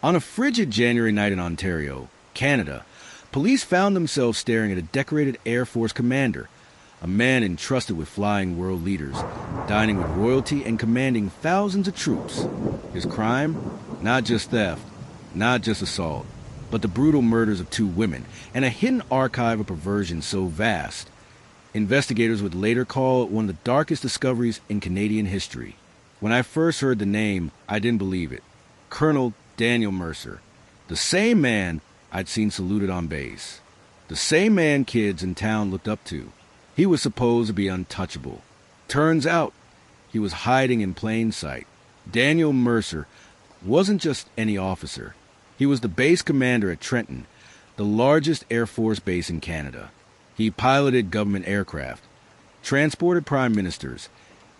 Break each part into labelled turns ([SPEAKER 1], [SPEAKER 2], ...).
[SPEAKER 1] On a frigid January night in Ontario, Canada, police found themselves staring at a decorated Air Force commander, a man entrusted with flying world leaders, dining with royalty and commanding thousands of troops. His crime? Not just theft, not just assault, but the brutal murders of 2 women and a hidden archive of perversion so vast, investigators would later call it one of the darkest discoveries in Canadian history. When I first heard the name, I didn't believe it. Colonel Daniel Mercer, the same man I'd seen saluted on base, the same man kids in town looked up to. He was supposed to be untouchable. Turns out, he was hiding in plain sight. Daniel Mercer wasn't just any officer. He was the base commander at Trenton, the largest Air Force base in Canada. He piloted government aircraft, transported prime ministers,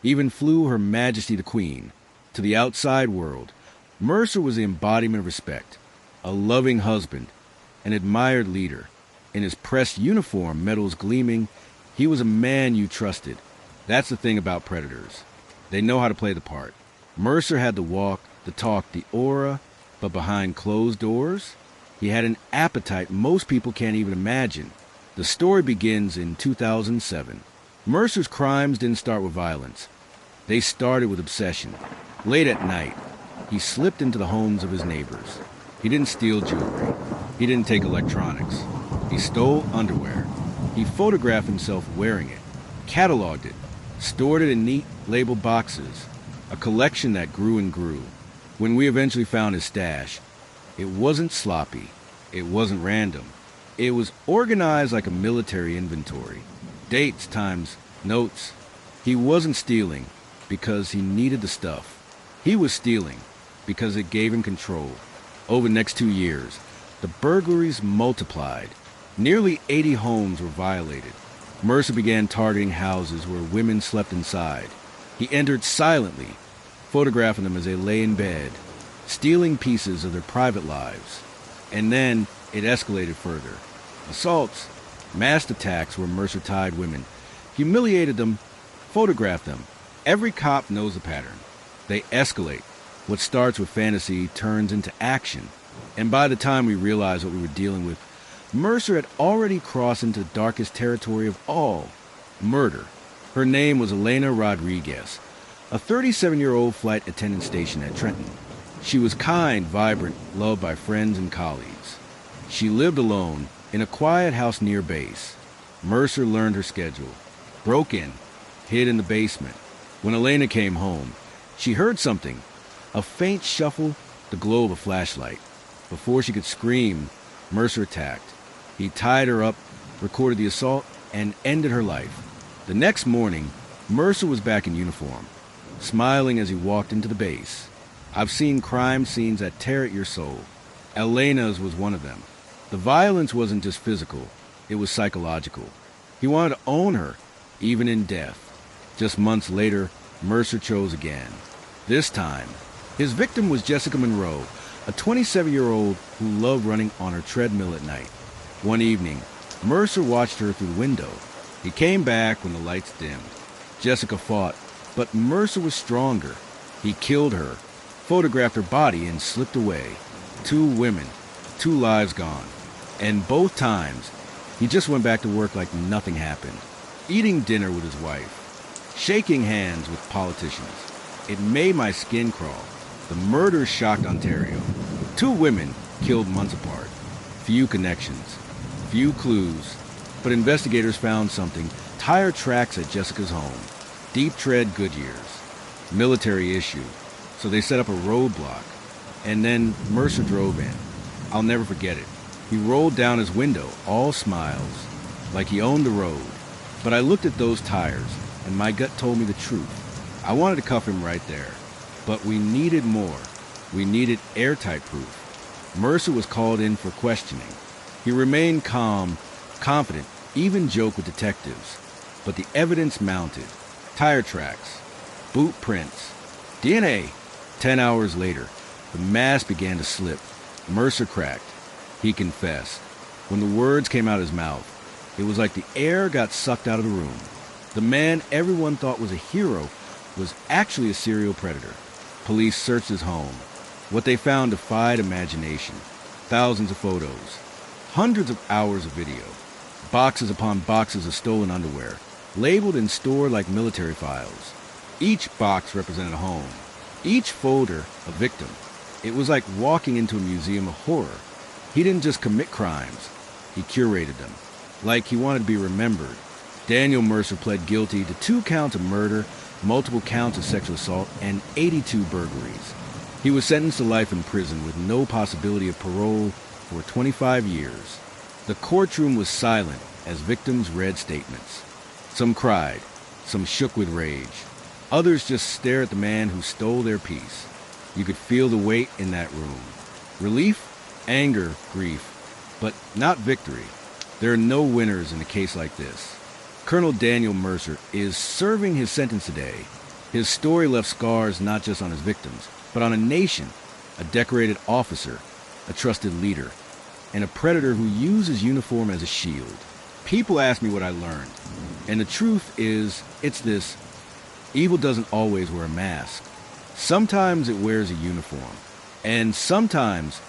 [SPEAKER 1] even flew Her Majesty the Queen. To the outside world, Mercer was the embodiment of respect, a loving husband, an admired leader. In his pressed uniform, medals gleaming, he was a man you trusted. That's the thing about predators. They know how to play the part. Mercer had the walk, the talk, the aura, but behind closed doors, he had an appetite most people can't even imagine. The story begins in 2007. Mercer's crimes didn't start with violence. They started with obsession. Late at night, he slipped into the homes of his neighbors. He didn't steal jewelry. He didn't take electronics. He stole underwear. He photographed himself wearing it, cataloged it, stored it in neat labeled boxes, a collection that grew and grew. When we eventually found his stash, it wasn't sloppy. It wasn't random. It was organized like a military inventory. Dates, times, notes. He wasn't stealing because he needed the stuff. He was stealing because it gave him control. Over the next 2 years, the burglaries multiplied. Nearly 80 homes were violated. Mercer began targeting houses where women slept inside. He entered silently, photographing them as they lay in bed, stealing pieces of their private lives. And then it escalated further. Assaults, mass attacks where Mercer tied women, humiliated them, photographed them. Every cop knows the pattern. They escalate. What starts with fantasy turns into action. And by the time we realized what we were dealing with, Mercer had already crossed into the darkest territory of all, murder. Her name was Elena Rodriguez, a 37-year-old flight attendant stationed at Trenton. She was kind, vibrant, loved by friends and colleagues. She lived alone in a quiet house near base. Mercer learned her schedule, broke in, hid in the basement. When Elena came home, she heard something, a faint shuffle, the glow of a flashlight. Before she could scream, Mercer attacked. He tied her up, recorded the assault, and ended her life. The next morning, Mercer was back in uniform, smiling as he walked into the base. I've seen crime scenes that tear at your soul. Elena's was one of them. The violence wasn't just physical, it was psychological. He wanted to own her, even in death. Just months later, Mercer chose again. This time, his victim was Jessica Monroe, a 27-year-old who loved running on her treadmill at night. One evening, Mercer watched her through the window. He came back when the lights dimmed. Jessica fought, but Mercer was stronger. He killed her, photographed her body, and slipped away. 2 women, 2 lives gone. And both times, he just went back to work like nothing happened. Eating dinner with his wife, shaking hands with politicians. It made my skin crawl. The murders shocked Ontario. 2 women killed months apart. Few connections, few clues, but investigators found something. Tire tracks at Jessica's home. Deep tread Goodyears. Military issue. So they set up a roadblock. And then Mercer drove in. I'll never forget it. He rolled down his window, all smiles, like he owned the road. But I looked at those tires, and my gut told me the truth. I wanted to cuff him right there. But we needed more. We needed airtight proof. Mercer was called in for questioning. He remained calm, confident, even joked with detectives. But the evidence mounted. Tire tracks, boot prints, DNA. 10 hours later, the mask began to slip. Mercer cracked. He confessed. When the words came out of his mouth, it was like the air got sucked out of the room. The man everyone thought was a hero was actually a serial predator. Police searched his home, What they found defied imagination. Thousands of photos, hundreds of hours of video, boxes upon boxes of stolen underwear, labeled and stored like military files. Each box represented a home, each folder a victim. It was like walking into a museum of horror. He didn't just commit crimes, he curated them, like he wanted to be remembered. Daniel Mercer pled guilty to 2 counts of murder, multiple counts of sexual assault, and 82 burglaries. He was sentenced to life in prison with no possibility of parole for 25 years. The courtroom was silent as victims read statements. Some cried, some shook with rage. Others just stared at the man who stole their peace. You could feel the weight in that room. Relief, anger, grief, but not victory. There are no winners in a case like this. Colonel Daniel Mercer is serving his sentence today. His story left scars not just on his victims, but on a nation, a decorated officer, a trusted leader, and a predator who used his uniform as a shield. People ask me what I learned, and the truth is, it's this: evil doesn't always wear a mask. Sometimes it wears a uniform, and sometimes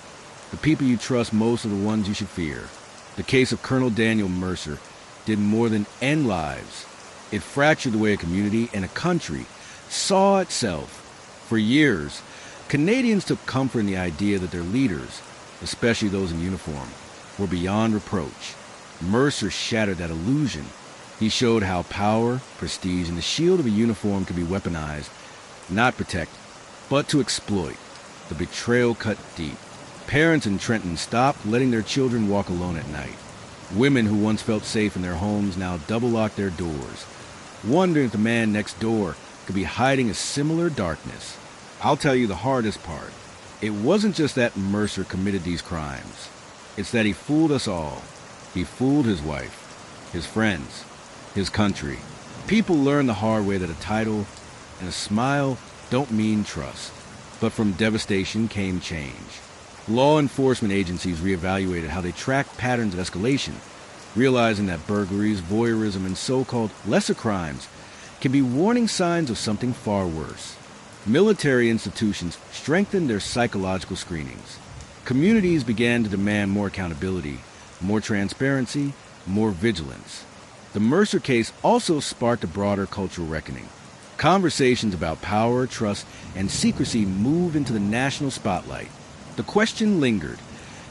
[SPEAKER 1] the people you trust most are the ones you should fear. The case of Colonel Daniel Mercer did more than end lives. It fractured the way a community and a country saw itself. For years, Canadians took comfort in the idea that their leaders, especially those in uniform, were beyond reproach. Mercer shattered that illusion. He showed how power, prestige, and the shield of a uniform could be weaponized, not protect, but to exploit. The betrayal cut deep. Parents in Trenton stopped letting their children walk alone at night. Women who once felt safe in their homes now double-locked their doors, wondering if the man next door could be hiding a similar darkness. I'll tell you the hardest part. It wasn't just that Mercer committed these crimes. It's that he fooled us all. He fooled his wife, his friends, his country. People learn the hard way that a title and a smile don't mean trust. But from devastation came change. Law enforcement agencies reevaluated how they track patterns of escalation, realizing that burglaries, voyeurism, and so-called lesser crimes can be warning signs of something far worse. Military institutions strengthened their psychological screenings. Communities began to demand more accountability, more transparency, more vigilance. The Mercer case also sparked a broader cultural reckoning. Conversations about power, trust, and secrecy moved into the national spotlight. The question lingered: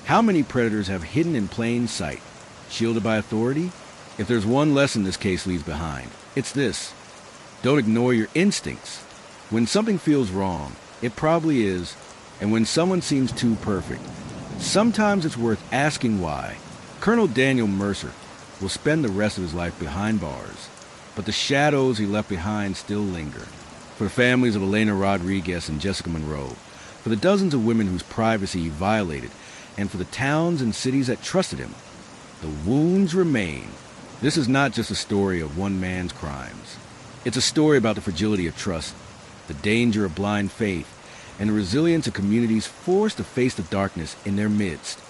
[SPEAKER 1] how many predators have hidden in plain sight, shielded by authority? If there's one lesson this case leaves behind, it's this: don't ignore your instincts. When something feels wrong, it probably is, and when someone seems too perfect, sometimes it's worth asking why. Colonel Daniel Mercer will spend the rest of his life behind bars, but the shadows he left behind still linger. For the families of Elena Rodriguez and Jessica Monroe, for the dozens of women whose privacy he violated, and for the towns and cities that trusted him, the wounds remain. This is not just a story of one man's crimes. It's a story about the fragility of trust, the danger of blind faith, and the resilience of communities forced to face the darkness in their midst.